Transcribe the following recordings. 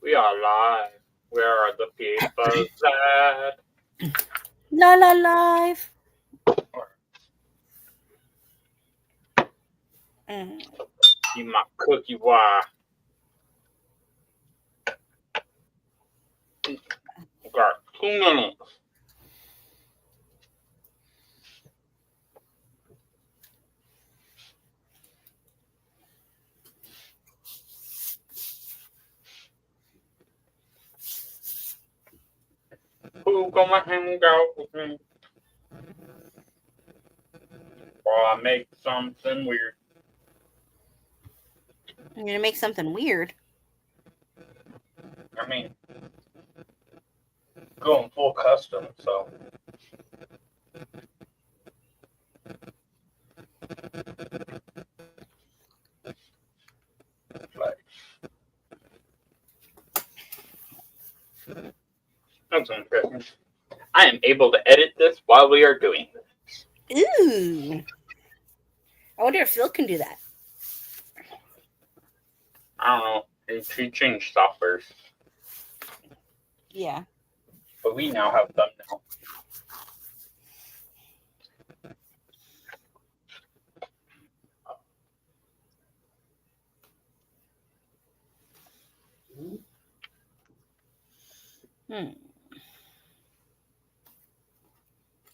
We are live. Where are the people at? La la live. Mm. You my cookie wire. Got 2 minutes. Who gonna hang out with me? While I make something weird. I'm gonna make something weird. I mean, going full custom, so. That's interesting. I am able to edit this while we are doing this. Ooh. I wonder if Phil can do that. I don't know. He changed softwares. Yeah. But we now have thumbnail. Hmm.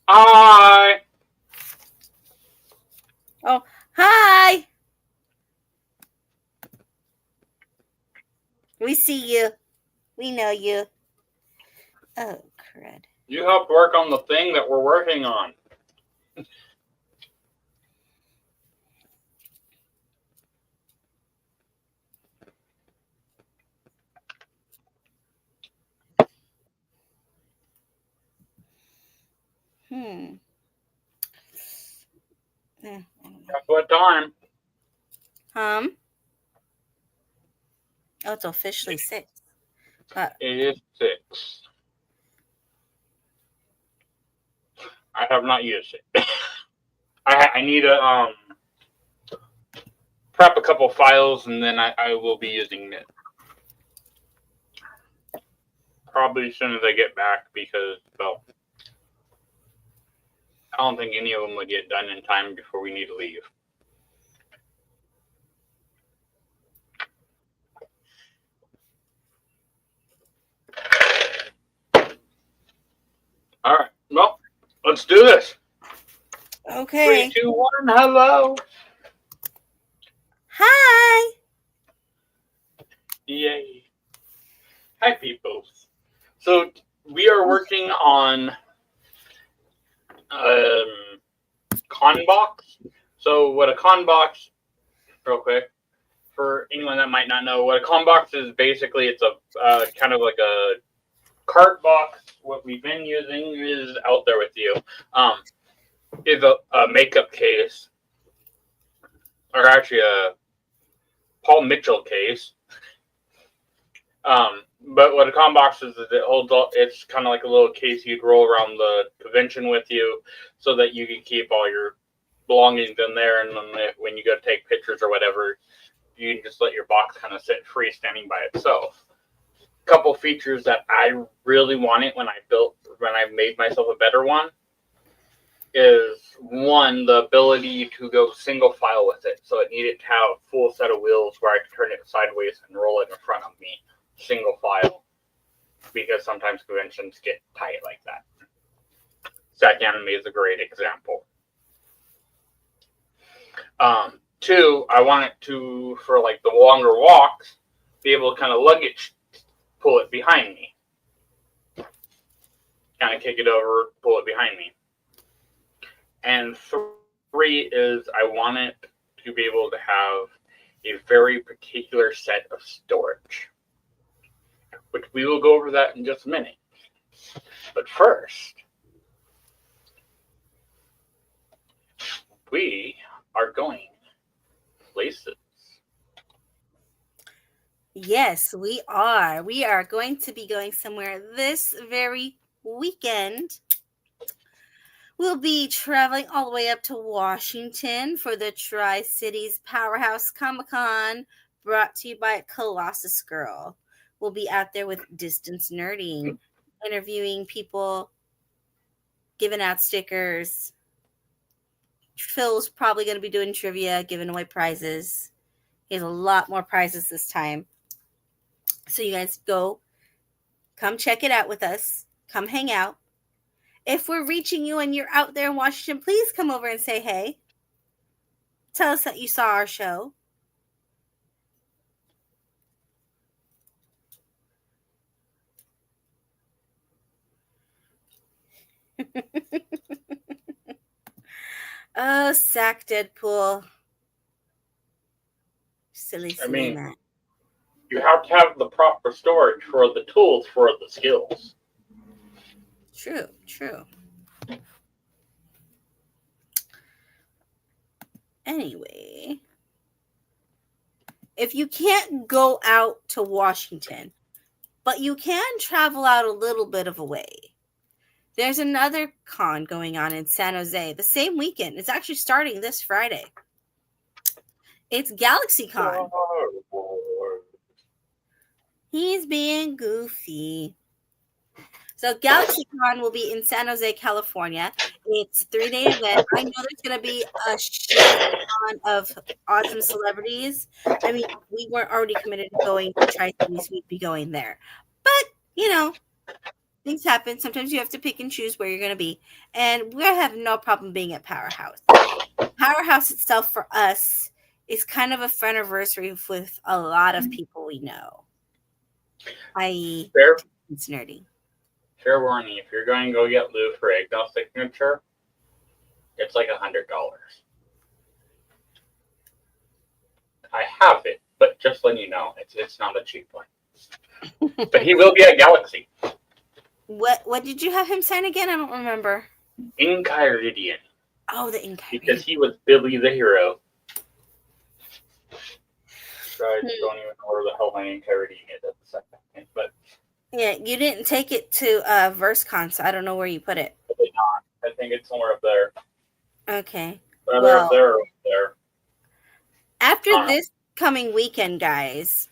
Hi! Oh, hi. We see you. We know you. Oh, crud. You helped work on the thing that we're working on. Hmm. What time? Oh, it's officially 6. It is 6. I have not used it. I need to prep a couple files and then I will be using it. Probably as soon as I get back because, well, I don't think any of them will get done in time before we need to leave. All right. Well, let's do this. Okay. 3, 2, 1. Hello. Hi. Yay. Hi, people. So we are working on Conbox. So what a Conbox, real quick, for anyone that might not know, what a Conbox is basically, it's a kind of like a cart box. What we've been using is out there with you. Is a makeup case, or actually a Paul Mitchell case. But what a Conbox is it holds all, it's kind of like a little case you'd roll around the convention with you so that you can keep all your belongings in there, and then when you go to take pictures or whatever, you can just let your box kind of sit freestanding by itself. A couple features that I really wanted when I made myself a better one is, one, the ability to go single file with it. So it needed to have a full set of wheels where I could turn it sideways and roll it in front of me, single file, because sometimes conventions get tight like that. Stack Anime is a great example. 2, I want it to, for like the longer walks, be able to kind of luggage pull it behind me. Kind of kick it over, pull it behind me. And 3 is I want it to be able to have a very particular set of storage, which we will go over that in just a minute. But first, we are going places. Yes, we are. We are going to be going somewhere this very weekend. We'll be traveling all the way up to Washington for the Tri-Cities Powerhouse Comic-Con, brought to you by Colossus Girl. We'll be out there with Distance Nerding, interviewing people, giving out stickers. Phil's probably going to be doing trivia, giving away prizes. He has a lot more prizes this time. So you guys come check it out with us. Come hang out. If we're reaching you and you're out there in Washington, please come over and say hey. Tell us that you saw our show. Oh, sack Deadpool. Silly Matt. You have to have the proper storage for the tools for the skills. True. Anyway, if you can't go out to Washington, but you can travel out a little bit of a way, there's another con going on in San Jose the same weekend. It's actually starting this Friday. It's GalaxyCon. He's being goofy. So GalaxyCon will be in San Jose, California. It's a 3-day event. I know there's going to be a shit ton of awesome celebrities. I mean, we weren't already committed to going to Tri-Cities. We'd be going there. But, things happen. Sometimes you have to pick and choose where you're going to be. And we have no problem being at Powerhouse. Powerhouse itself for us is kind of a friendiversary with a lot of people we know. I.e., it's nerdy. Fair warning, if you're going to go get Lou for Eggnog signature, it's like $100. I have it, but just letting you know, it's not a cheap one. But he will be at Galaxy. What did you have him sign again? I don't remember. Enchiridion. Oh, the Enchiridion. Because he was Billy the Hero. I don't even know where the hell my Enchiridion is at the second. But yeah, you didn't take it to VerseCon, so I don't know where you put it. Probably not. I think it's somewhere up there. Okay. Either up there or up there. After this coming weekend, guys,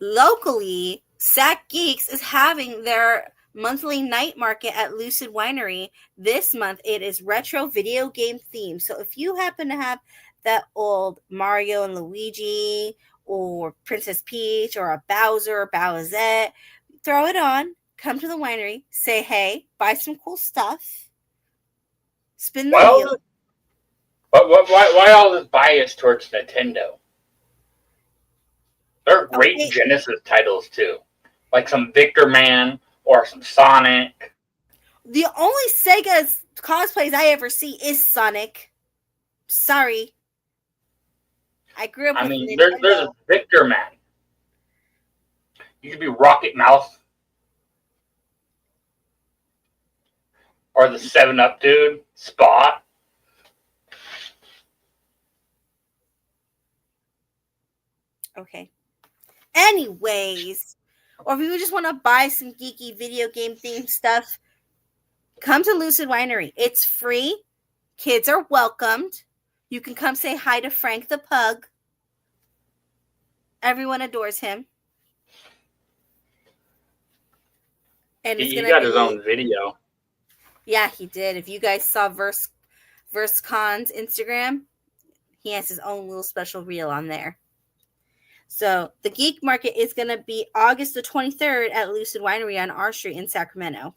locally, Sack Geeks is having their monthly night market at Lucid Winery. This month, it is retro video game themed. So if you happen to have that old Mario and Luigi or Princess Peach or a Bowser or Bowsette, throw it on, come to the winery, say hey, buy some cool stuff, spin the wheel. Why all this bias towards Nintendo? There are great Genesis titles too, like some Victor Man or some Sonic. The only Sega cosplays I ever see is Sonic. Sorry. I grew up with Nintendo. There's a Victor Man. You could be Rocket Mouse. Or the 7-Up dude, Spot. Okay. Anyways, or if you just want to buy some geeky video game themed stuff, come to Lucid Winery. It's free. Kids are welcomed. You can come say hi to Frank the Pug. Everyone adores him. And he got his own video. Yeah, he did. If you guys saw VerseCon's Instagram, he has his own little special reel on there. So the Geek Market is going to be August the 23rd at Lucid Winery on R Street in Sacramento.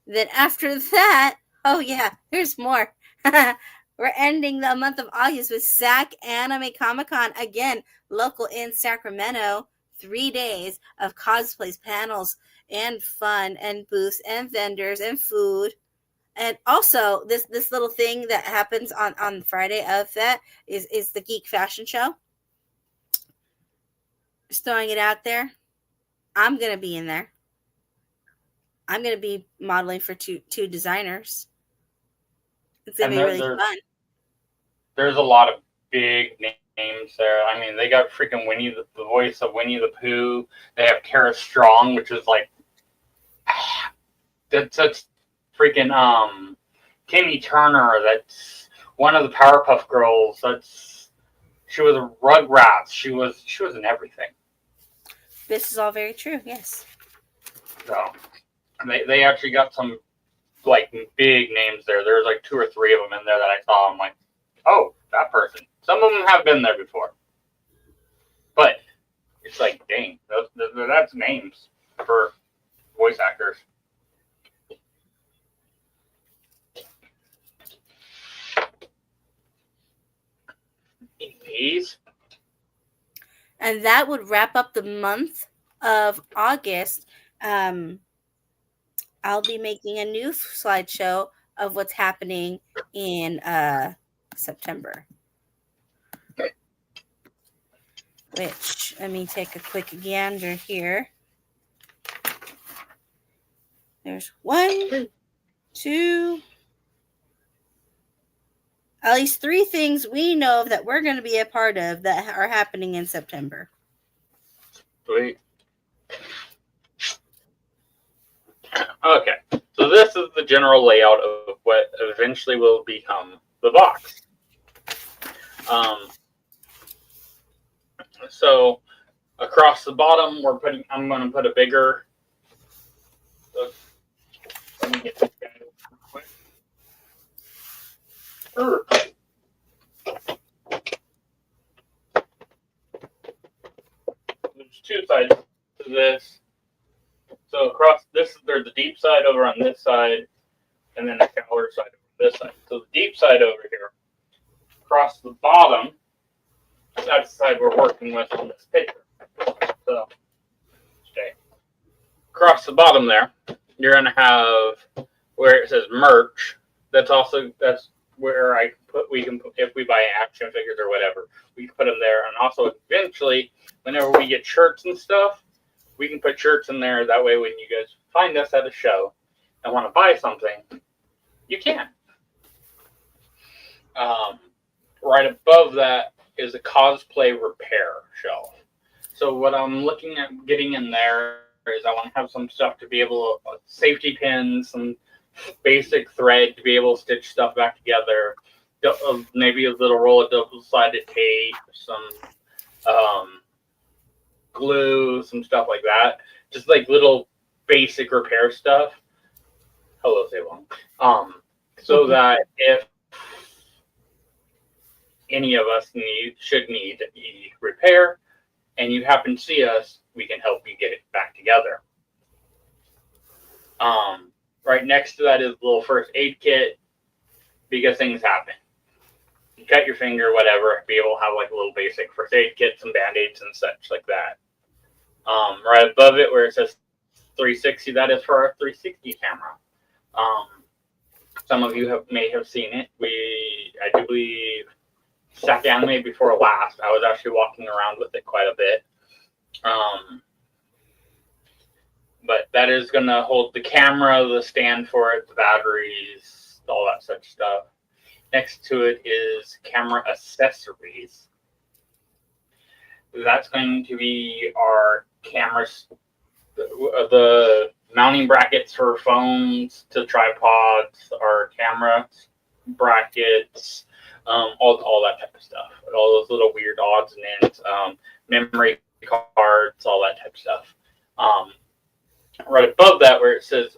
Then after that, oh yeah, there's more. We're ending the month of August with Sac Anime Comic-Con. Again, local in Sacramento. 3 days of cosplays, panels, and fun, and booths, and vendors, and food. And also, this little thing that happens on Friday of that is the Geek Fashion Show. Just throwing it out there. I'm going to be in there. I'm going to be modeling for two designers. It's going to be really fun. There's a lot of big names there. I mean, they got freaking Winnie, the voice of Winnie the Pooh. They have Kara Strong, which is like... That's freaking... Timmy Turner. That's one of the Powerpuff Girls. She was a Rugrats. She was in everything. This is all very true. Yes. So they actually got some like big names there. There's like 2 or 3 of them in there that I saw. I'm like, oh, that person. Some of them have been there before, but it's like, dang, that's names for voice actors. These. And that would wrap up the month of August. I'll be making a new slideshow of what's happening in September. Which, let me take a quick gander here. There's 1, 2, at least 3 things we know of that we're going to be a part of that are happening in September. Sweet. Okay, so this is the general layout of what eventually will become the box. So across the bottom, I'm going to put a bigger. Let me get this guy quick. There's 2 sides to this. So across this, there's the deep side over on this side, and then the shower side over this side. So the deep side over here, across the bottom, that's the side we're working with on this picture. So, okay. Across the bottom there, you're gonna have where it says merch. That's where we can put, if we buy action figures or whatever, we can put them there. And also eventually, whenever we get shirts and stuff, we can put shirts in there. That way, when you guys find us at a show and want to buy something, you can. Right above that is a cosplay repair shelf. So what I'm looking at getting in there is I want to have some stuff to be able to, safety pins, some basic thread to be able to stitch stuff back together, maybe a little roll of double-sided tape, some glue, some stuff like that. Just like little basic repair stuff. Hello, Sablon. So that if any of us should need a repair, and you happen to see us, we can help you get it back together. Right next to that is a little first aid kit, because things happen. You cut your finger, whatever, be able to have like a little basic first aid kit, some band-aids and such like that. Right above it where it says 360, that is for our 360 camera. Some of you may have seen it. I do believe Sack Anime before last, I was actually walking around with it quite a bit. But that is going to hold the camera, the stand for it, the batteries, all that such stuff. Next to it is camera accessories. That's going to be our cameras, the mounting brackets for phones to tripods, our camera brackets, all that type of stuff. All those little weird odds and ends, memory cards, all that type of stuff. Right above that where it says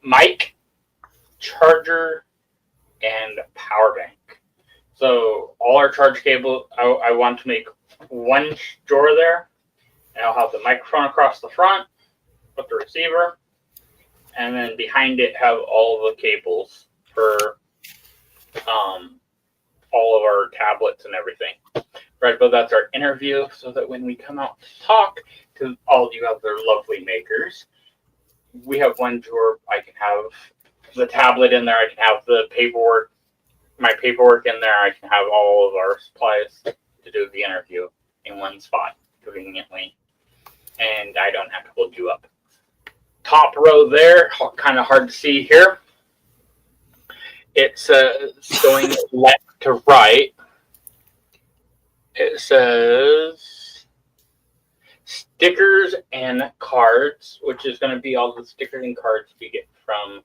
mic, charger, and power bank. So all our charge cable, I want to make one drawer there, and I'll have the microphone across the front with the receiver, and then behind it have all the cables for all of our tablets and everything. Right above that's our interview, so that when we come out to talk to all you other lovely makers, we have one drawer. I can have the tablet in there. I can have the paperwork, my paperwork in there. I can have all of our supplies to do the interview in one spot conveniently, and I don't have to hold you up. Top row there, kind of hard to see here. It's going left to right. It says stickers and cards, which is going to be all the stickers and cards you get from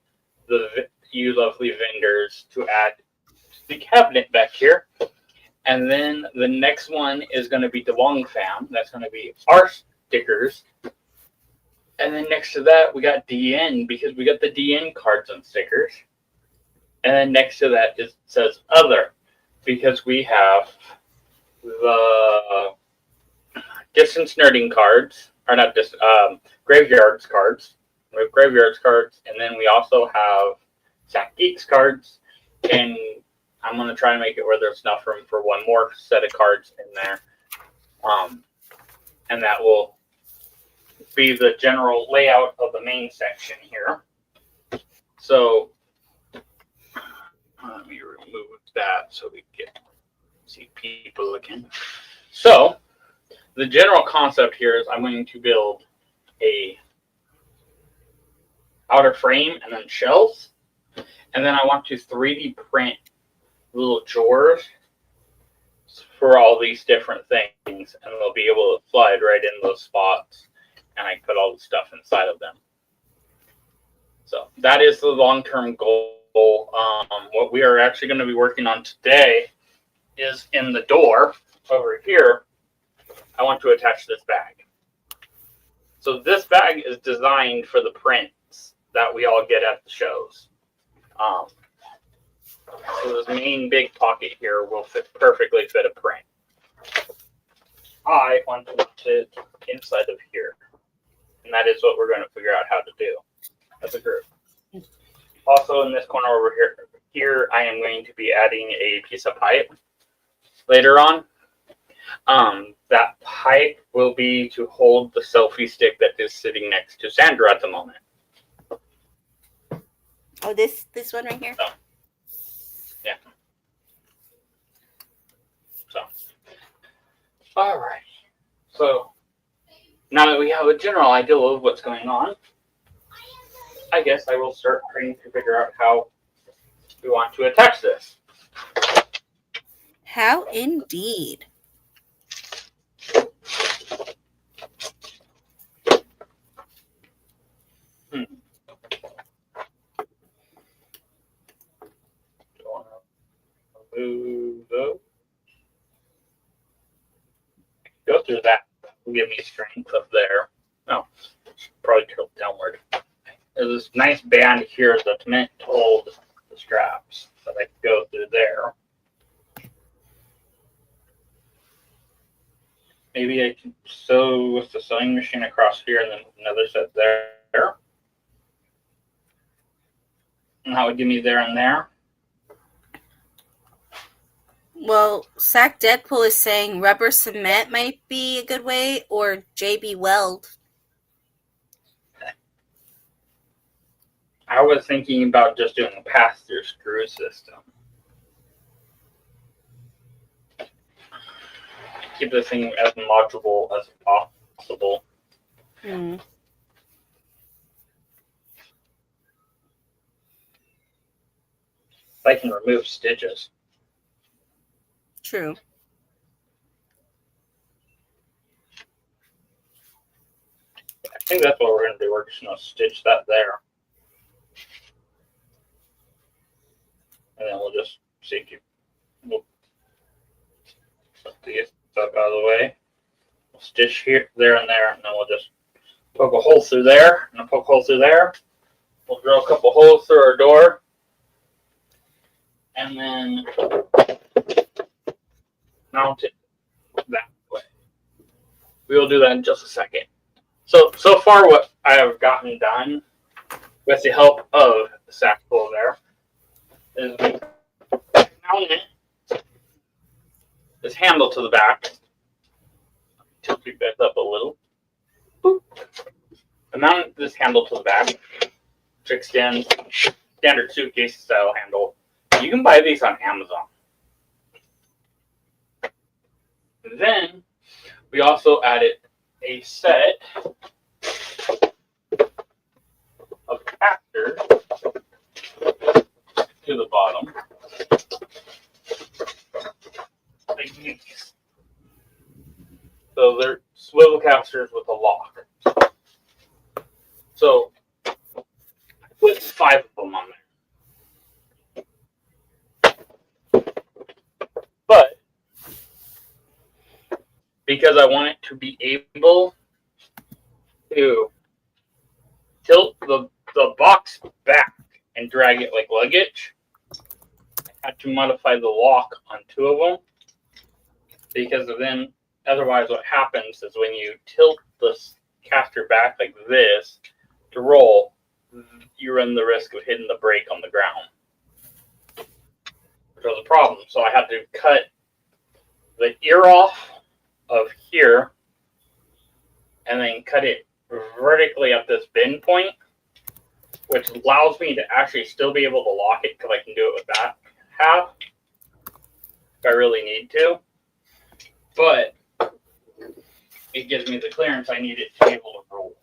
you lovely vendors to add to the cabinet back here. And then the next one is going to be the Wong Fam. That's going to be our stickers. And then next to that, we got DN because we got the DN cards and stickers. And then next to that it says other because we have the distance nerding cards, or not graveyards cards. We have graveyards cards, and then we also have Sack Geeks cards. And I'm going to try and make it where there's enough room for one more set of cards in there. And that will be the general layout of the main section here. So let me remove that so we can see people again. So the general concept here is I'm going to build a outer frame and then shells. And then I want to 3D print little drawers for all these different things. And they'll be able to slide right in those spots. And I put all the stuff inside of them. So that is the long-term goal. What we are actually going to be working on today is in the door over here. I want to attach this bag. So this bag is designed for the prints that we all get at the shows. So this main big pocket here will perfectly fit a print. I want to put it inside of here. And that is what we're going to figure out how to do as a group. Also in this corner over here I am going to be adding a piece of pipe later on. That pipe will be to hold the selfie stick that is sitting next to Sandra at the moment. Oh, this one right here? So, yeah. So, all right. So, now that we have a general idea of what's going on, I guess I will start trying to figure out how we want to attach this. How indeed. Go through that. Give me strength up there. No, probably tilt downward. There's this nice band here that's meant to hold the straps that I can go through there. Maybe I can sew with the sewing machine across here and then another set there. And that would give me there and there. Well, Sack Deadpool is saying rubber cement might be a good way, or JB Weld. I was thinking about just doing a pass-through screw system. Keep this thing as modular as possible. I can remove stitches. True. I think that's what we're going to do. We're just going to stitch that there. And then we'll just see if we'll get stuff out of the way. We'll stitch here, there, and there, and then we'll just poke a hole through there, and a poke a hole through there. We'll drill a couple holes through our door. And then mount it that way. We will do that in just a second. So far what I have gotten done with the help of the sack pull there is mount this handle to the back. Tilt you guys up a little. Boop. I mount this handle to the back, which extends standard suitcase style handle. You can buy these on Amazon. Then we also added a set of casters to the bottom. Like these. So they're swivel casters with a lock. So I put 5 of them on there. because I want it to be able to tilt the box back and drag it like luggage. I had to modify the lock on 2 of them, because then otherwise what happens is when you tilt the caster back like this to roll, you run the risk of hitting the brake on the ground, which was a problem. So I had to cut the ear off of here and then cut it vertically at this bend point, which allows me to actually still be able to lock it, because I can do it with that half if I really need to. But it gives me the clearance I need it to be able to roll.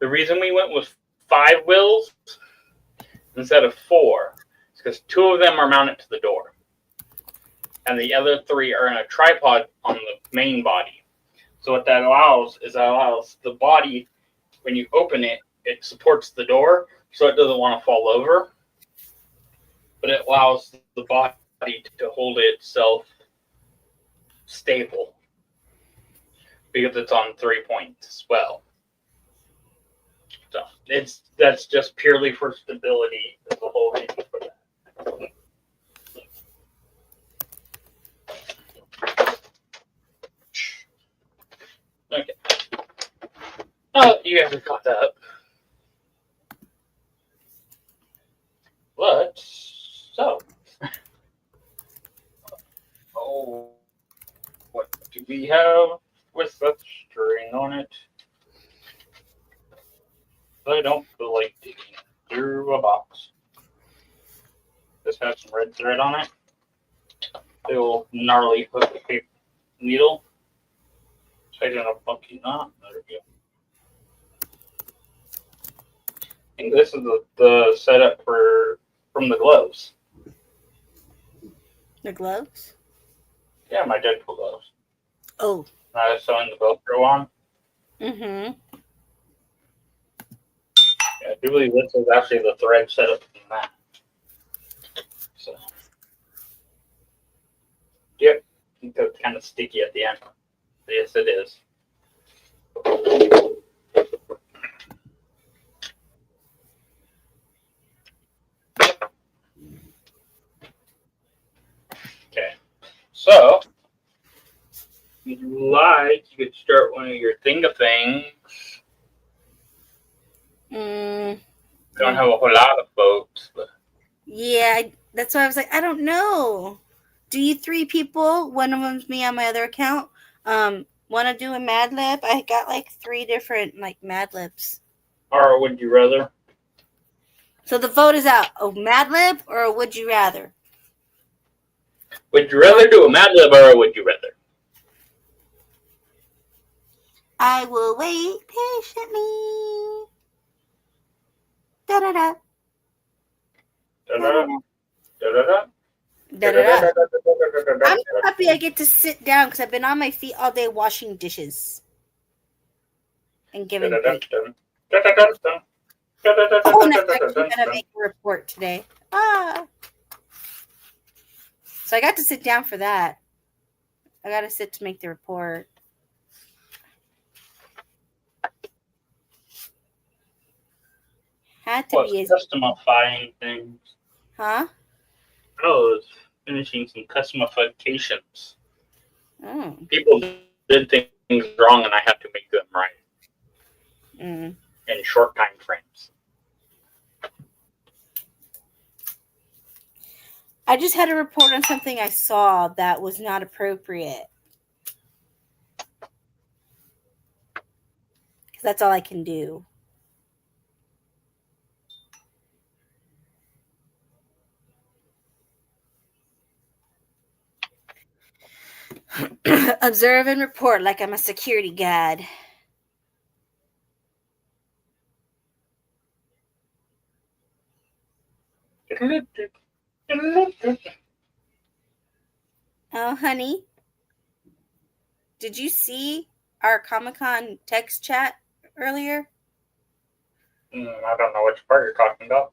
The reason we went with 5 wheels instead of 4 is because 2 of them are mounted to the door, and the other 3 are in a tripod on the main body. So what that allows is the body, when you open it, it supports the door, so it doesn't want to fall over, but it allows the body to hold itself stable because it's on 3 points as well. So that's just purely for stability. Is the whole reason for that. Okay. Oh, you guys have caught that up. But so, what do we have with that string on it? I don't feel like digging through a box. This has some red thread on it. Little gnarly hook paper needle. Tighten a funky knot. There we go. I think this is the setup from the gloves. The gloves? Yeah, my Deadpool gloves. Oh. I was sewing the Velcro on. Mm-hmm. Yeah, I do believe this is actually the thread setup from that. So, yep, I think that's kind of sticky at the end. Yes, it is. Okay, so if you like, you could start one of your thing-a-things. We don't have a whole lot of folks, but Yeah, that's why I was like, I don't know. Do you 3 people? One of them's me on my other account. Want to do a Mad Lib? I got like 3 different like Mad Libs. Or would you rather? So the vote is out. A Mad Lib or a Would You Rather? Would you rather do a Mad Lib or would you rather? I will wait patiently. Da da da. Da-da-da. Da-da-da. Da-da-da. I'm so happy I get to sit down because I've been on my feet all day washing dishes and giving break. Oh, and I gotta make a report today. So I got to sit down for that. I got to sit to make the report. Had to be customifying things. Huh? I was finishing some customifications. Oh. People did things wrong, and I had to make them right in short time frames. I just had a report on something I saw that was not appropriate. Because that's all I can do. Observe and report like I'm a security guard. Oh, honey. Did you see our Comic-Con text chat earlier? I don't know which part you're talking about.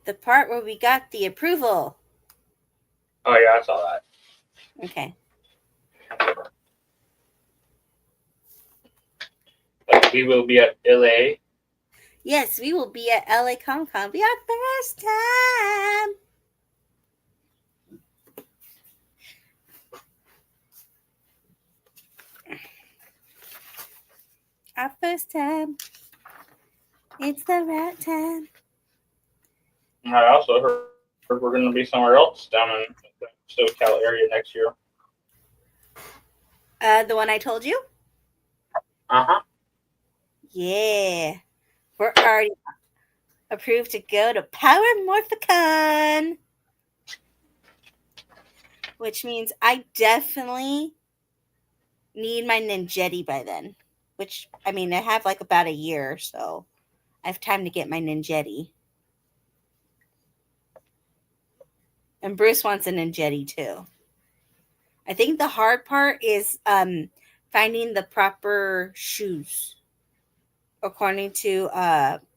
The part where we got the approval. Oh, yeah, I saw that. Okay. we will be at LA. Yes, we will be at LA Comic Con. Be our first time. Our first time. It's the right time. And I also heard we're going to be somewhere else down in the SoCal area next year. The one I told you? Uh-huh. Yeah. We're already approved to go to Power Morphicon. Which means I definitely need my Ninjetti by then. Which, I mean, I have like about a year, so I have time to get my Ninjetti. And Bruce wants a Ninjetti too. I think the hard part is finding the proper shoes, according to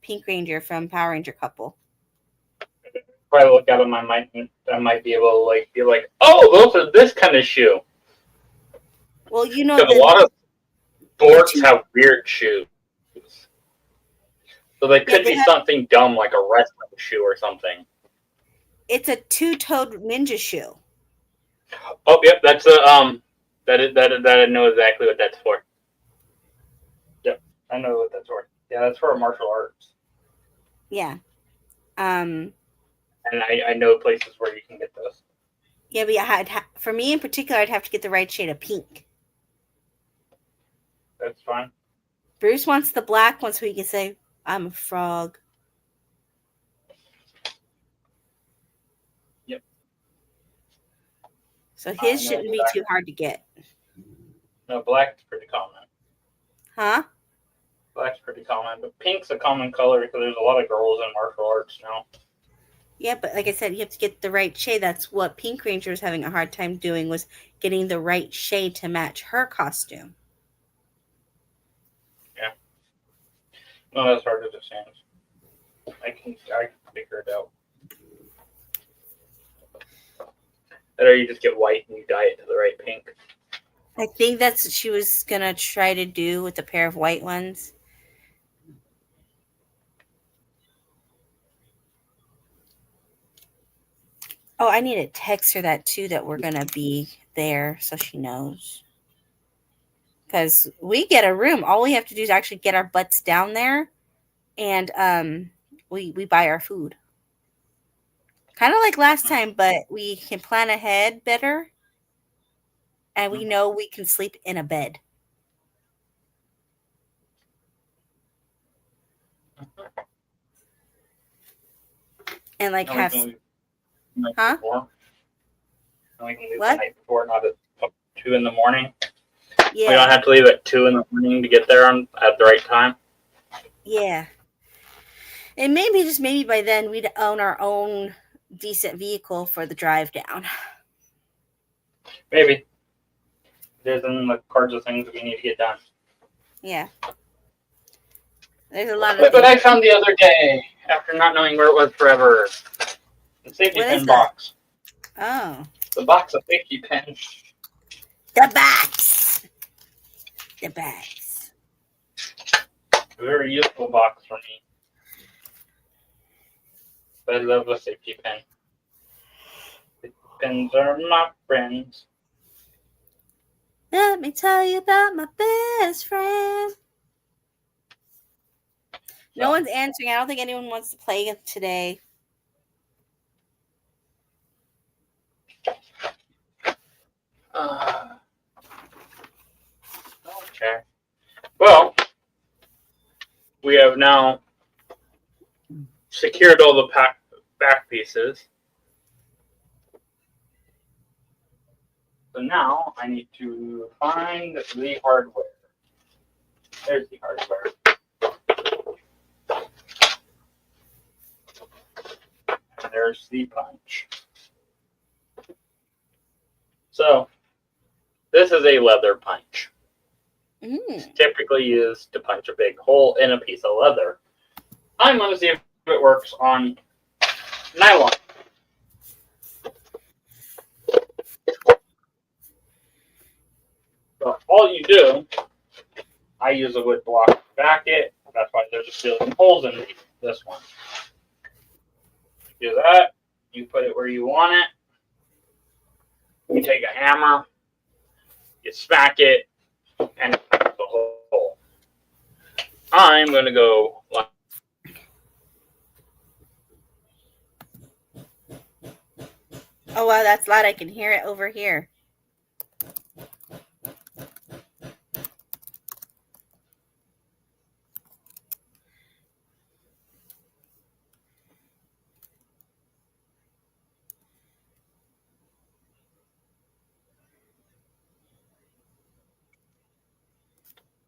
Pink Ranger from Power Ranger Couple. If I look at them, I might be able to like be like, oh, those are this kind of shoe. Well, you know, Because a lot of sports have weird shoes. So they could be something dumb like a wrestling shoe or something. It's a two-toed ninja shoe. Oh, yep, that's that I know exactly what that's for. Yep, I know what that's for. Yeah, that's for martial arts. Yeah. And I know places where you can get those. Yeah, but for me in particular, I'd have to get the right shade of pink. That's fine. Bruce wants the black one so he can say, I'm a frog. Yep. So his shouldn't be too hard to get. No, black's pretty common. Huh? Black's pretty common, but pink's a common color because there's a lot of girls in martial arts now. Yeah, but like I said, you have to get the right shade. That's what Pink Ranger was having a hard time doing, was getting the right shade to match her costume. Yeah. No, that's hard to understand. I can figure it out. Or you just get white and you dye it to the right pink. I think that's what she was going to try to do with a pair of white ones. Oh, I need to text her that too, that we're going to be there so she knows. Because we get a room. All we have to do is actually get our butts down there, and we buy our food. Kind of like last time, but we can plan ahead better. And we know we can sleep in a bed. And like have... Huh? We can leave the night before, not at 2 in the morning. Yeah. We don't have to leave at 2 in the morning to get there at the right time. Yeah. And maybe by then we'd own our own decent vehicle for the drive down. Maybe. There's in the cards of things that we need to get done. Yeah. There's a lot of But I found the other day, after not knowing where it was forever, the safety pin box. Oh. The box of safety pins. The box. The box. A very useful box for me. I love a safety pin. The pins are my friends. Let me tell you about my best friend. No one's answering. I don't think anyone wants to play today. Okay. Well, we have now secured all the back pieces. So now I need to find the hardware. There's the hardware. And there's the punch. So this is a leather punch. It's typically used to punch a big hole in a piece of leather. I'm going to see if it works on nylon. So all you do, I use a wood block back it. That's why there's still holes in this one. Do that. You put it where you want it. You take a hammer, you smack it, and the hole. I'm going to go like. Oh, wow, that's loud. I can hear it over here.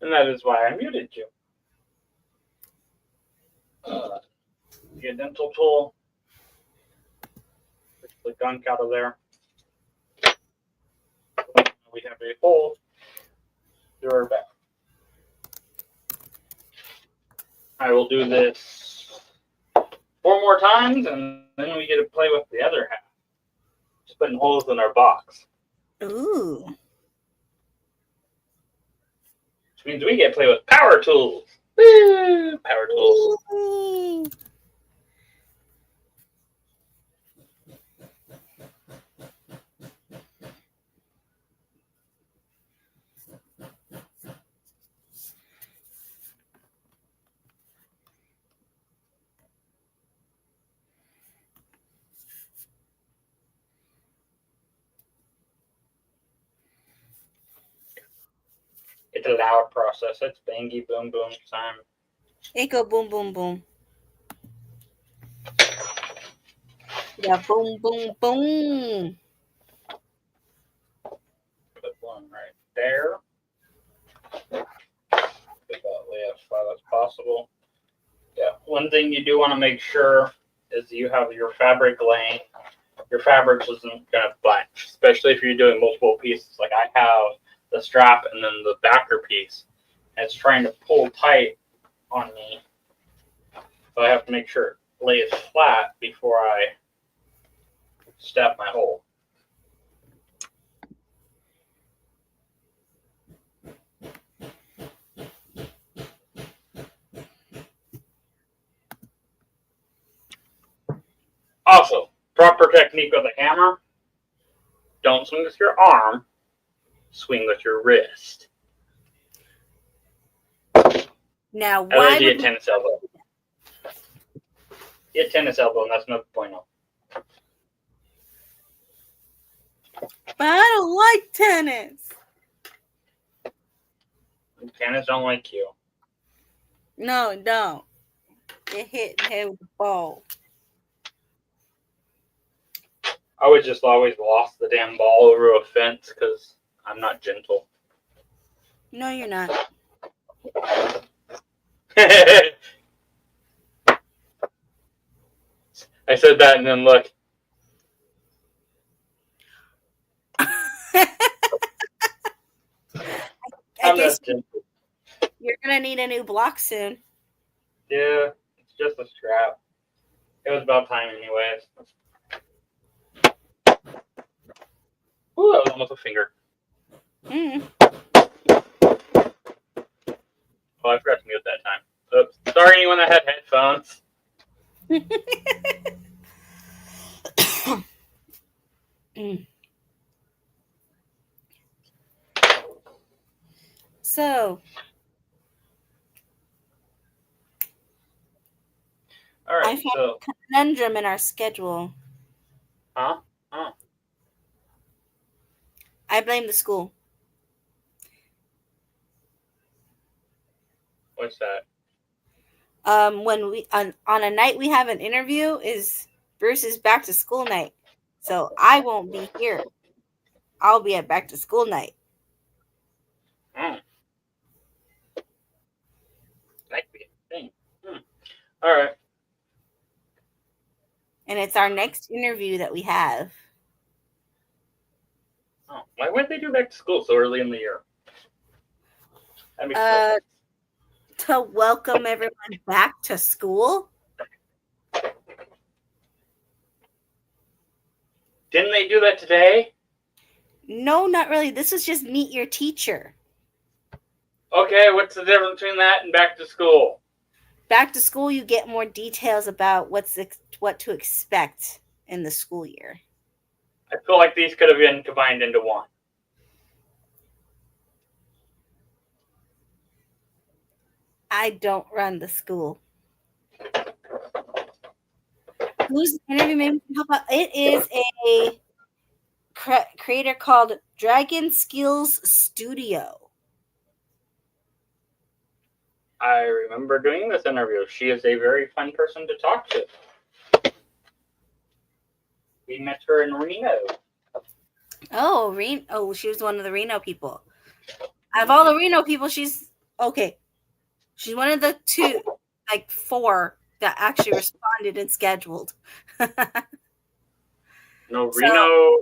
And that is why I muted you. Get a dental tool. Push the gunk out of there. We have a hole through our back. I will do this 4 more times, and then we get to play with the other half. Just putting holes in our box. Ooh. Which means we get to play with power tools. Woo! Power tools. Ooh. It's a loud process. It's bangy boom boom time. It go boom, boom, boom. Yeah, boom, boom, boom. Put one right there. Get that way as far as possible. Yeah. One thing you do want to make sure is you have your fabric laying. Your fabric isn't going to bunch, especially if you're doing multiple pieces. Like I have the strap and then the backer piece. And it's trying to pull tight on me. So I have to make sure it lays flat before I stab my hole. Also, proper technique with a hammer. Don't swing with your arm. Swing with your wrist. Now, why Otherwise, you would get tennis elbow. You get tennis elbow, and that's no point. But I don't like tennis. Tennis don't like you. No, don't. It hit him with the ball. I would just always lost the damn ball over a fence because I'm not gentle. No, you're not. I said that and then look. I guess you're going to need a new block soon. Yeah, it's just a strap. It was about time anyways. Ooh, that was almost a finger. Mm. Oh, I forgot to mute that time. Oops. Sorry, anyone that had headphones. So, All right, I found so. a conundrum in our schedule. Huh? I blame the school. What's that? When we on a night we have an interview is Bruce's back to school night. So I won't be here. I'll be at back to school night. That could be a thing. All right. And it's our next interview that we have. Oh, why would they do back to school so early in the year? That makes no sense. To welcome everyone back to school. Didn't they do that today? No, not really. This is just meet your teacher. Okay, what's the difference between that and back to school? Back to school, you get more details about what to expect in the school year. I feel like these could have been combined into one. I don't run the school. Who's the interview? Maybe we can help out. It is a creator called Dragon Skills Studio. I remember doing this interview. She is a very fun person to talk to. We met her in Reno. Oh, Reno. Oh, she was one of the Reno people. Out of all the Reno people, she's okay. She's one of the four that actually responded and scheduled. No, Reno.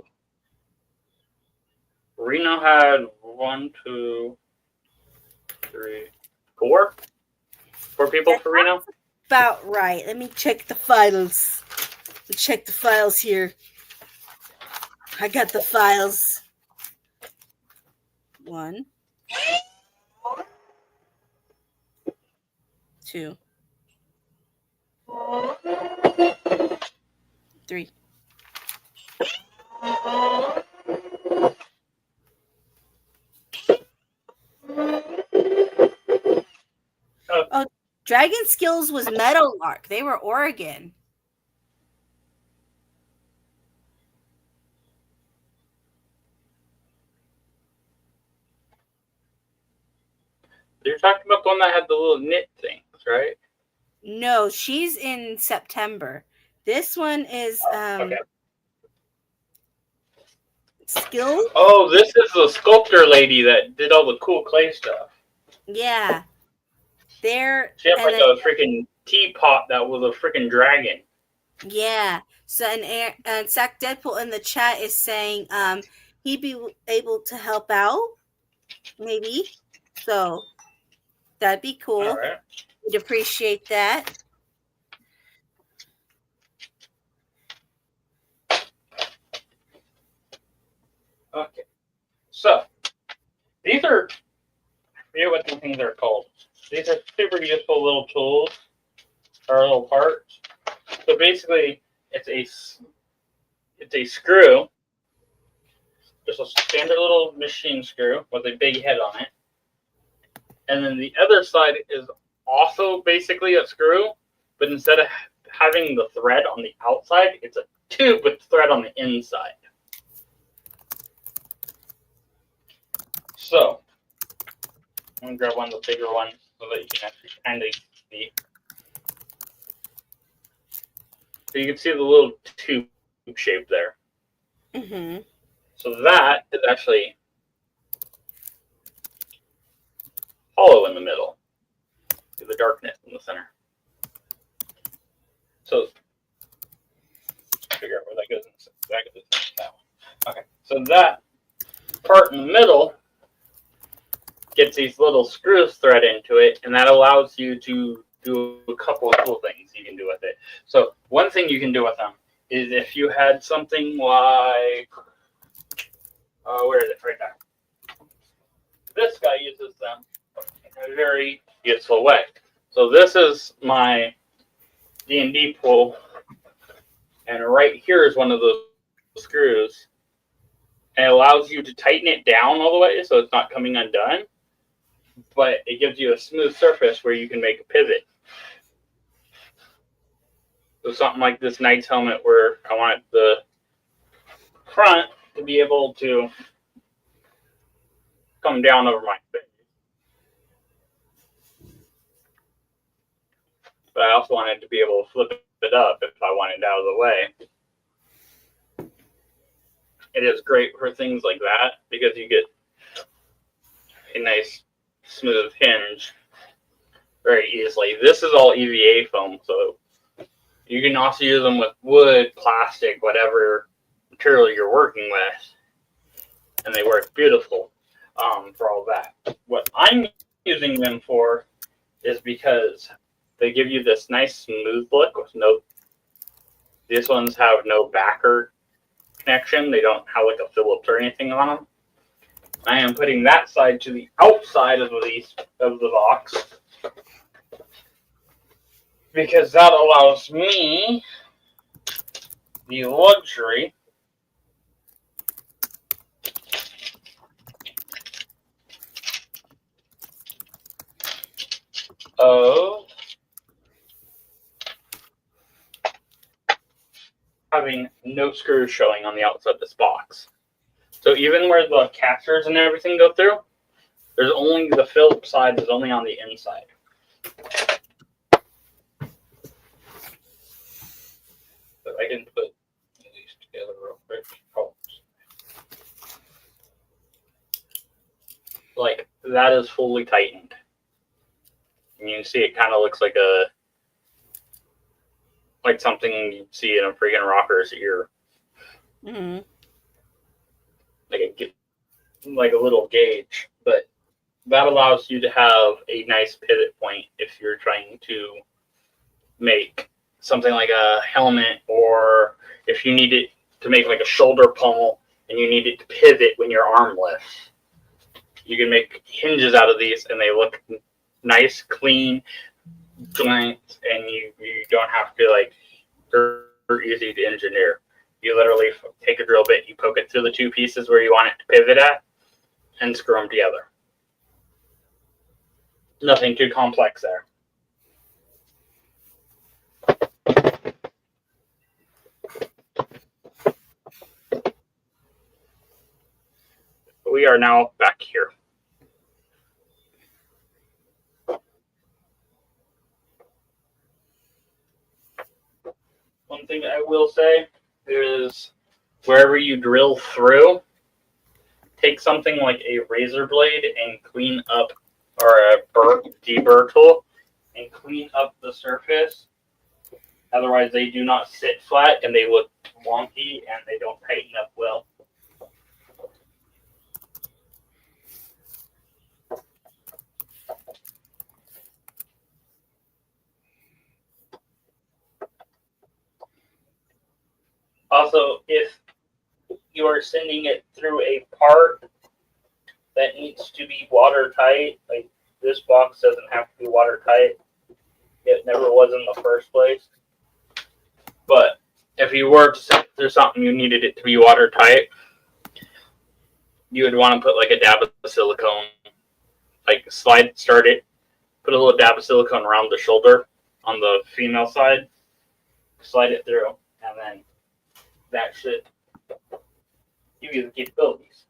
Reno had 1, 2, 3, 4. 4 people for Reno. About right. Let me check the files. Check the files here. I got the files. 1, 2, 3. Oh, Dragon Skills was Meadowlark. They were Oregon. You're talking about the one that had the little knit things, right? No, she's in September. This one is okay. Skills. Oh, this is the sculptor lady that did all the cool clay stuff. Yeah. She had like a freaking teapot that was a freaking dragon. Yeah. So and Zach Deadpool in the chat is saying he'd be able to help out, maybe. So that'd be cool. All right. We'd appreciate that. Okay. So these are, I forget what these things are called. These are super useful little tools or little parts. So basically, it's a screw, just a standard little machine screw with a big head on it. And then the other side is also basically a screw, but instead of having the thread on the outside, it's a tube with thread on the inside. So I'm going to grab one of the bigger ones so that you can actually kind of see. So you can see the little tube shape there. Mm-hmm. So that is actually hollow in the middle. See the darkness in the center. So figure out where that goes. That one. Okay. So that part in the middle gets these little screws thread into it, and that allows you to do a couple of cool things you can do with it. So one thing you can do with them is if you had something like, where is it? Right there. This guy uses them in a very useful way. So this is my D&D pool, and right here is one of those screws, and it allows you to tighten it down all the way so it's not coming undone, but it gives you a smooth surface where you can make a pivot. So something like this knight's helmet where I want the front to be able to come down over my face. But I also wanted to be able to flip it up if I wanted out of the way. It is great for things like that because you get a nice smooth hinge very easily. This is all EVA foam, so you can also use them with wood, plastic, whatever material you're working with, and they work beautiful for all that. What I'm using them for is because they give you this nice smooth look with no, these ones have no backer connection. They don't have like a Phillips or anything on them. I am putting that side to the outside of the box because that allows me the luxury of having no screws showing on the outside of this box. So even where the casters and everything go through, there's only the Phillips side is only on the inside. So I can put these together real quick. Oh. Like that is fully tightened. And you can see it kind of looks like something you'd see in a freaking rocker's ear. Mm-hmm. Like a little gauge, but that allows you to have a nice pivot point if you're trying to make something like a helmet, or if you need it to make like a shoulder pommel and you need it to pivot when your arm lifts. You can make hinges out of these and they look nice, clean joints, and you don't have to they're easy to engineer. You literally take a drill bit, you poke it through the two pieces where you want it to pivot at, and screw them together. Nothing too complex there. We are now back here. One thing I will say is wherever you drill through, take something like a razor blade and clean up, or a deburr tool, and clean up the surface. Otherwise, they do not sit flat and they look wonky and they don't tighten up well. Also, if you are sending it through a part that needs to be watertight, like this box doesn't have to be watertight. It never was in the first place. But if you were to send it through something you needed it to be watertight, you would want to put like a dab of silicone, like start it, put a little dab of silicone around the shoulder on the female side, slide it through, and then that should give you the capabilities.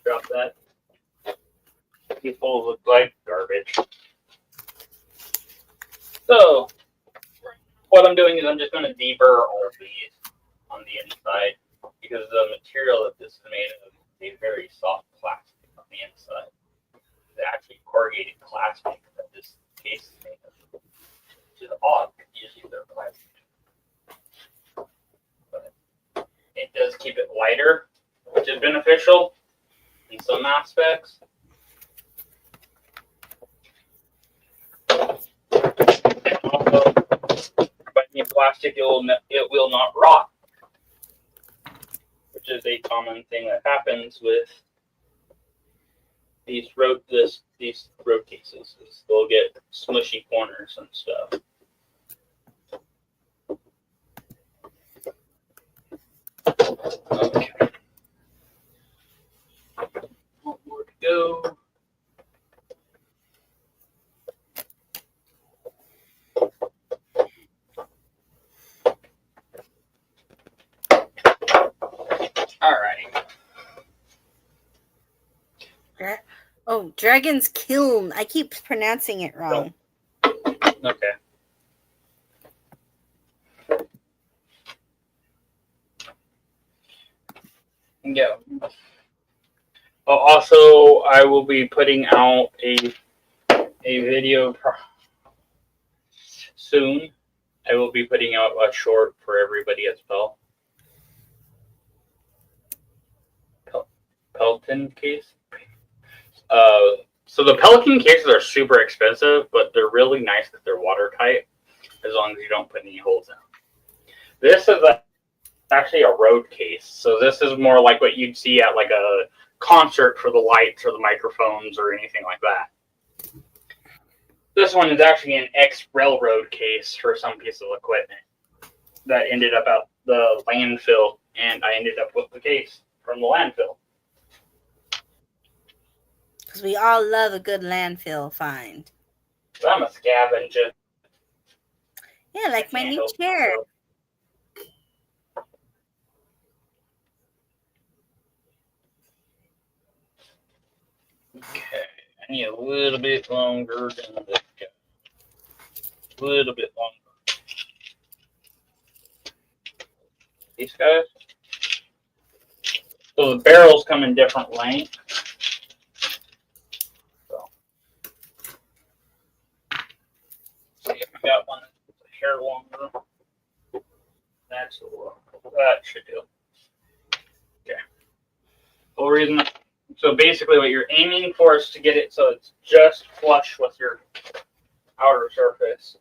Drop that. These holes look like garbage. So, what I'm doing is I'm just going to deburr all of these on the inside because the material that this is made of is a very soft plastic on the inside. It's actually corrugated plastic that this case is made of, which is odd because usually they're plastic. But it does keep it lighter, which is beneficial in some aspects. And also, by being plastic, it will not rot, which is a common thing that happens with these road cases. Is they'll get smushy corners and stuff. Okay. One more to go. Alrighty. Oh, Dragon's Kiln. I keep pronouncing it wrong. Okay. Yeah. Also, I will be putting out a video soon. I will be putting out a short for everybody as well. Pelton case. So the Pelican cases are super expensive, but they're really nice because they're watertight. as long as you don't put any holes in. This is actually a road case, so this is more like what you'd see at like a concert for the lights or the microphones or anything like that. This one is actually an ex-railroad case for some piece of equipment that ended up at the landfill, and I ended up with the case from the landfill. Because we all love a good landfill find. So I'm a scavenger. Yeah, like my new chair. Okay, I need a little bit longer than this guy. A little bit longer. These guys. So the barrels come in different lengths. See if we got one that's a hair longer. That should do. Okay. Whole reason. So basically, what you're aiming for is to get it so it's just flush with your outer surface.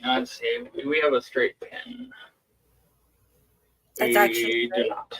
Let's see. Do we have a straight pin? That's actually do not.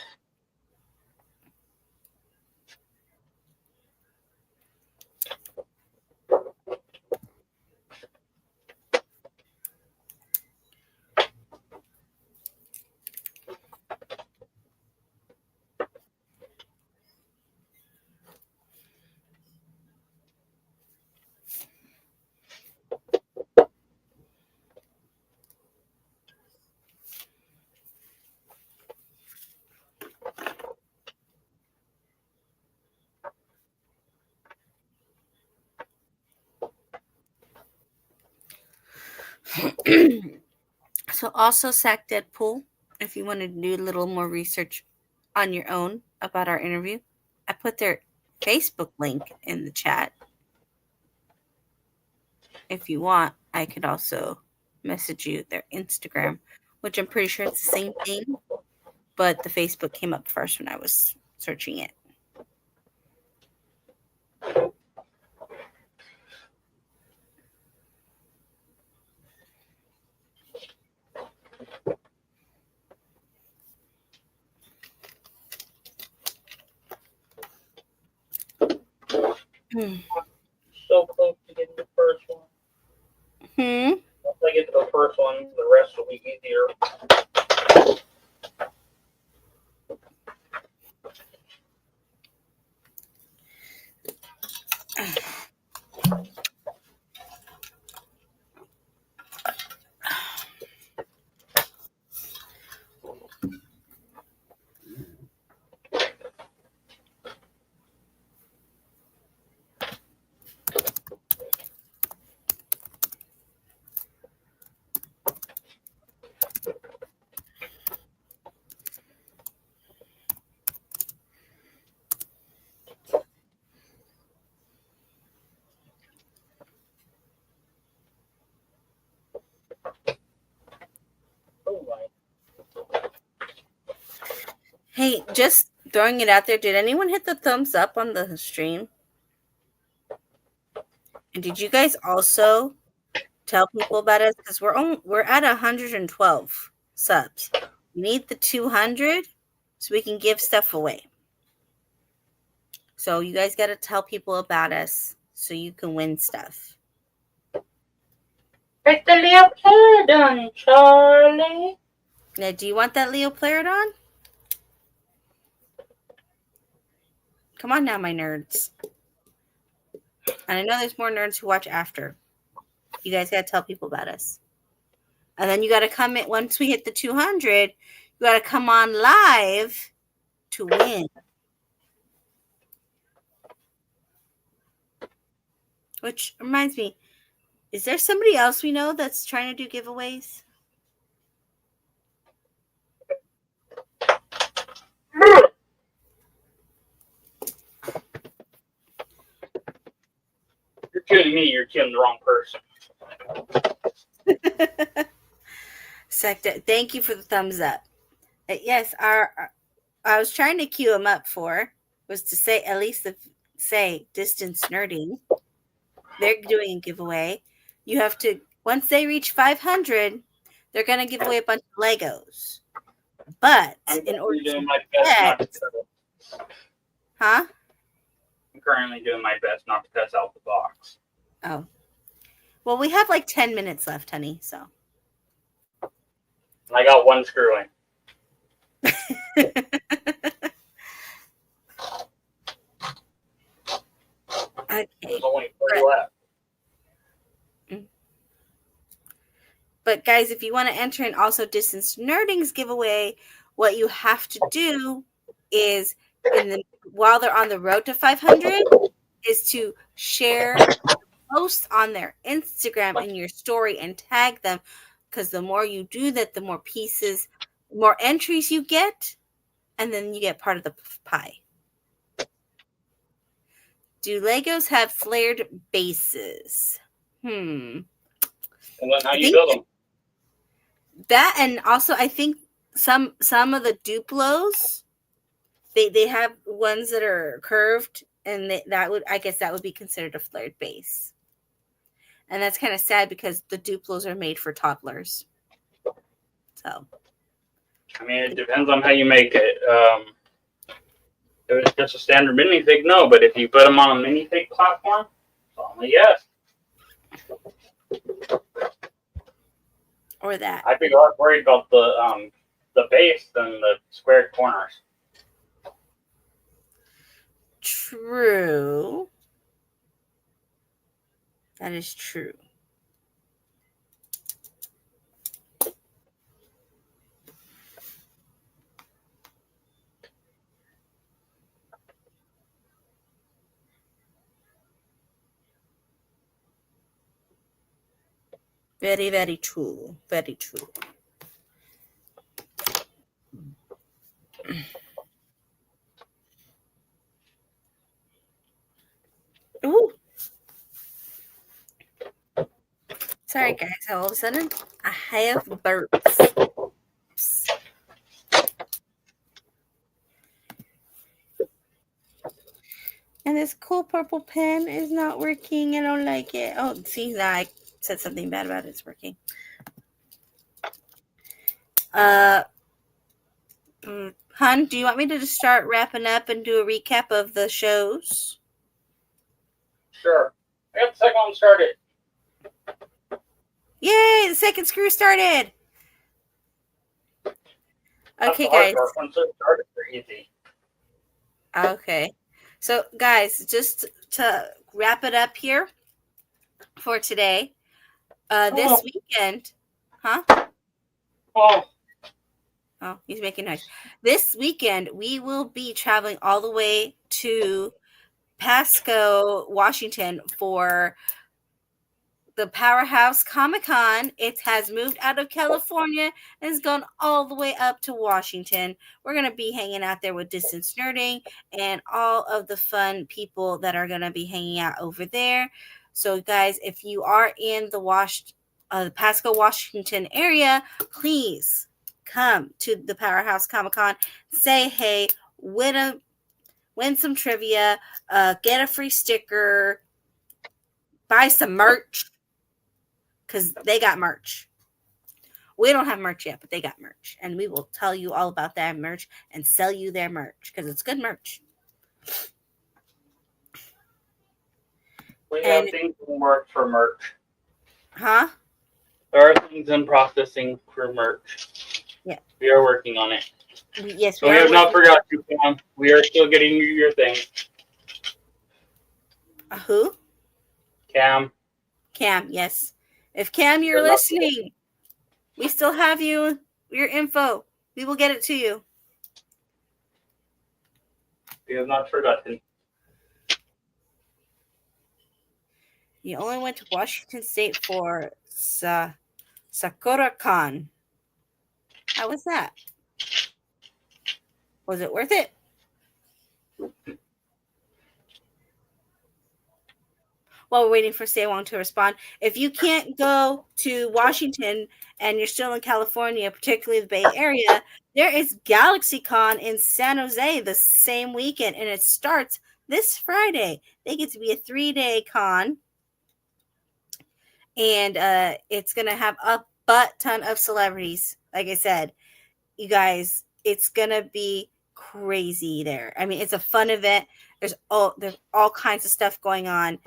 So also Sack Deadpool, if you want to do a little more research on your own about our interview, I put their Facebook link in the chat. If you want, I could also message you their Instagram, which I'm pretty sure it's the same thing, but the Facebook came up first when I was searching it. So close to getting the first one. Once I get to the first one, the rest will be easier. Hey, just throwing it out there, did anyone hit the thumbs up on the stream? And did you guys also tell people about us? Because we're at 112 subs. We need the 200 so we can give stuff away. So you guys got to tell people about us so you can win stuff. Get the Leopardon, Charlie. Now, do you want that Leopardon? Come on now, my nerds. And I know there's more nerds who watch after. You guys got to tell people about us. And then you got to come in. Once we hit the 200, you got to come on live to win. Which reminds me, is there somebody else we know that's trying to do giveaways? You're killing me. You're killing the wrong person. Sector, thank you for the thumbs up. Yes, I was trying to queue him up for was to say, at least say Distance Nerding, they're doing a giveaway. You have to, once they reach 500, they're going to give away a bunch of Legos. But in order to my best not to huh? I'm currently doing my best not to cuss out the box. Oh. Well, we have like 10 minutes left, honey, so. I got one screw in. Okay. There's only 3 left. But guys, if you want to enter in also Distance Nerding's giveaway, what you have to do is while they're on the road to 500 is to share posts on their Instagram in your story and tag them, because the more you do that, the more pieces, more entries you get, and then you get part of the pie. Do Legos have flared bases? And then how do you build them? That, and also I think some of the Duplos, they have ones that are curved, and that would be considered a flared base. And that's kind of sad because the Duplos are made for toddlers. So, I mean, it depends on how you make it. If it's just a standard minifig, no. But if you put them on a minifig platform, only yes. Or that. I'd be less worried about the base than the squared corners. True. That is true. Very, very true. Very true. Ooh. Sorry, guys. All of a sudden, I have burps. And this cool purple pen is not working. I don't like it. Oh, see, now I said something bad about it. It's working. Hun, do you want me to just start wrapping up and do a recap of the shows? Sure. I got the second one started. Yay! The second screw started. Okay, guys. Once it started, they're easy. Okay. So, guys, just to wrap it up here for today, this weekend, huh? Oh, he's making noise. This weekend, we will be traveling all the way to Pasco, Washington for the Powerhouse Comic-Con. It has moved out of California and has gone all the way up to Washington. We're going to be hanging out there with Distance Nerding and all of the fun people that are going to be hanging out over there. So, guys, if you are in the Pasco, Washington area, please come to the Powerhouse Comic-Con. Say hey, win some trivia, get a free sticker, buy some merch. Because they got merch. We don't have merch yet, but they got merch. And we will tell you all about that merch and sell you their merch because it's good merch. We have things in work for merch. Huh? There are things in processing for merch. Yeah. We are working on it. Yes, we have not forgot you, Cam. We are still getting you your thing. Who? Cam. Cam, yes. If Cam, you're listening, we still have your info. We will get it to you. We have not forgotten. You only went to Washington State for Sakura Con. How was that? Was it worth it? while we're waiting for Sewong to respond. If you can't go to Washington and you're still in California, particularly the Bay Area, there is GalaxyCon in San Jose the same weekend, and it starts this Friday. They get to be a 3-day con, and it's going to have a butt ton of celebrities. Like I said, you guys, it's going to be crazy there. I mean, it's a fun event. There's all kinds of stuff going on.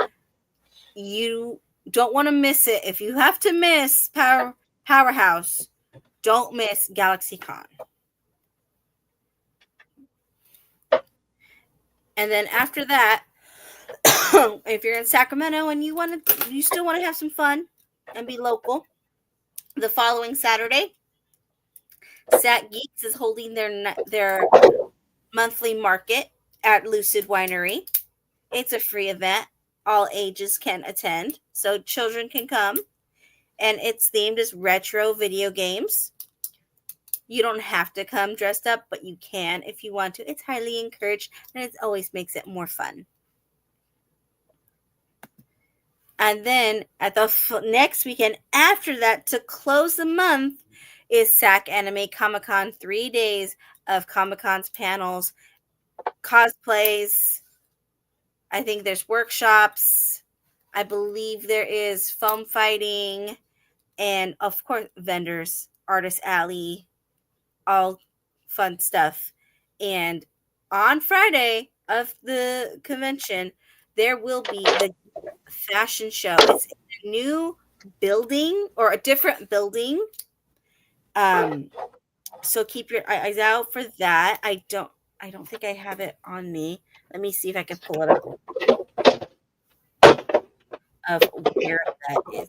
You don't want to miss it. If you have to miss Powerhouse, don't miss GalaxyCon. And then after that, if you're in Sacramento and you still want to have some fun and be local, the following Saturday, Sat Geeks is holding their monthly market at Lucid Winery. It's a free event. All ages can attend, so children can come. And it's themed as retro video games. You don't have to come dressed up, but you can if you want to. It's highly encouraged, and it always makes it more fun. And then at the next weekend after that, to close the month, is SAC Anime Comic-Con. 3 days of Comic-Con's panels, cosplays. I think there's workshops. I believe there is foam fighting. And, of course, vendors, Artist Alley, all fun stuff. And on Friday of the convention, there will be the fashion show. It's in a new building, or a different building. So keep your eyes out for that. I don't think I have it on me. Let me see if I can pull it up of where that is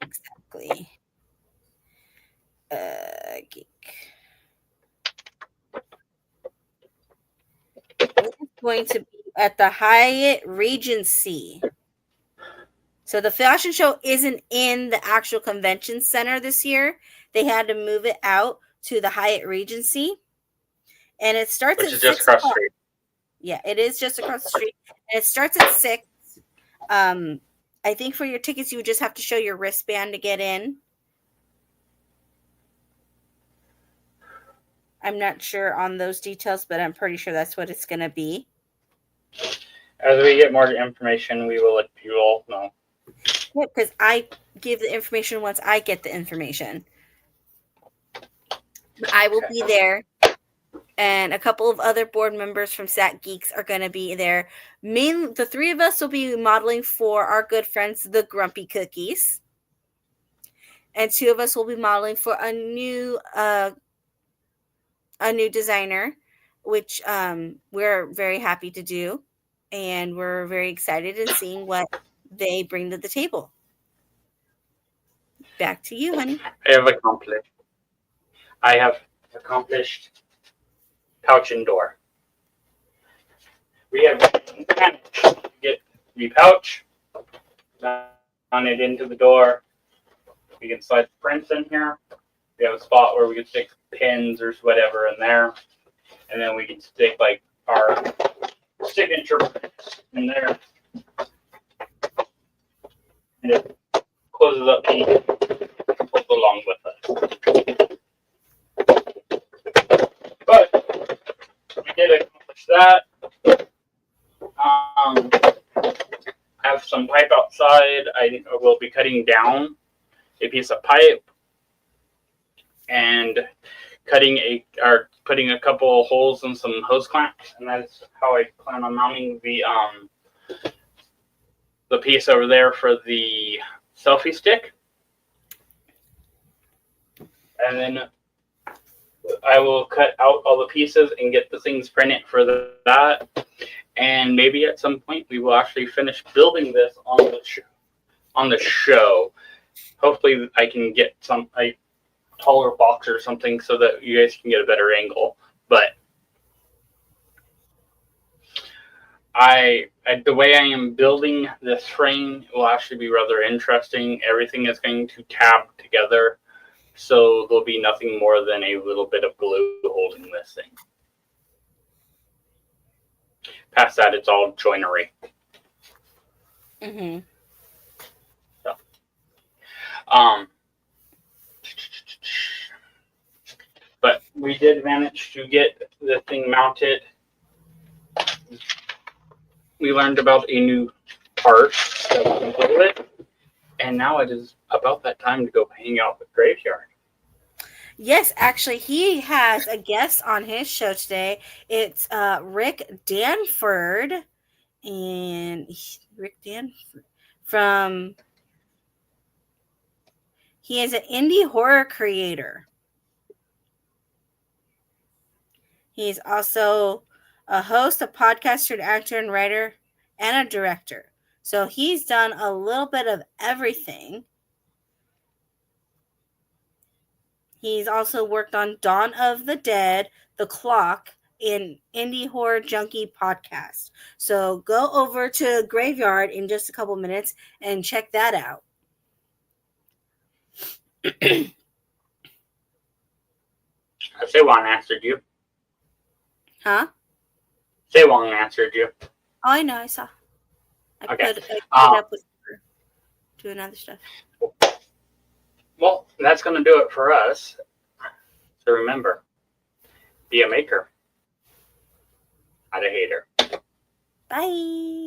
exactly. Geek. It's going to be at the Hyatt Regency. So the fashion show isn't in the actual convention center this year. They had to move it out to the Hyatt Regency. And it starts at 6 just across the street. Yeah, it is just across the street. And it starts at 6. I think for your tickets, you would just have to show your wristband to get in. I'm not sure on those details, but I'm pretty sure that's what it's going to be. As we get more information, we will let you all know. Yeah, because I give the information once I get the information. But I will be there. And a couple of other board members from Sat Geeks are going to be there. The 3 of us will be modeling for our good friends, the Grumpy Cookies. And 2 of us will be modeling for a new designer, which we're very happy to do. And we're very excited in seeing what they bring to the table. Back to you, honey. I have accomplished pouch and door. We have managed to get the pouch, on it into the door. We can slide the prints in here. We have a spot where we can stick pins or whatever in there, and then we can stick like our signature prints in there, and it closes up neat, pulls along with it. But we did accomplish that. I have some pipe outside. I will be cutting down a piece of pipe and putting a couple of holes in some hose clamps, and that's how I plan on mounting the piece over there for the selfie stick. And then I will cut out all the pieces and get the things printed for that. And maybe at some point we will actually finish building this on the show. Hopefully I can get a taller box or something so that you guys can get a better angle. But the way I am building this frame will actually be rather interesting. Everything is going to tab together, so there'll be nothing more than a little bit of glue holding this thing. Past that, it's all joinery. Mm-hmm. Um, but we did manage to get the thing mounted. We learned about a new part that we can play with, and now it is about that time to go hang out with Graveyard. Yes, actually, he has a guest on his show today. It's Rick Danford, and Rick Danford from. He is an indie horror creator. He's also a host, a podcaster, an actor, and writer, and a director. So he's done a little bit of everything. He's also worked on Dawn of the Dead, The Clock, and Indie Horror Junkie podcast. So go over to Graveyard in just a couple minutes and check that out. Sewang answered you. Huh? Sewang answered you. Oh, I know. I saw. I Okay. put it up with her doing other stuff. Well, that's going to do it for us. So remember, be a maker, not a hater. Bye.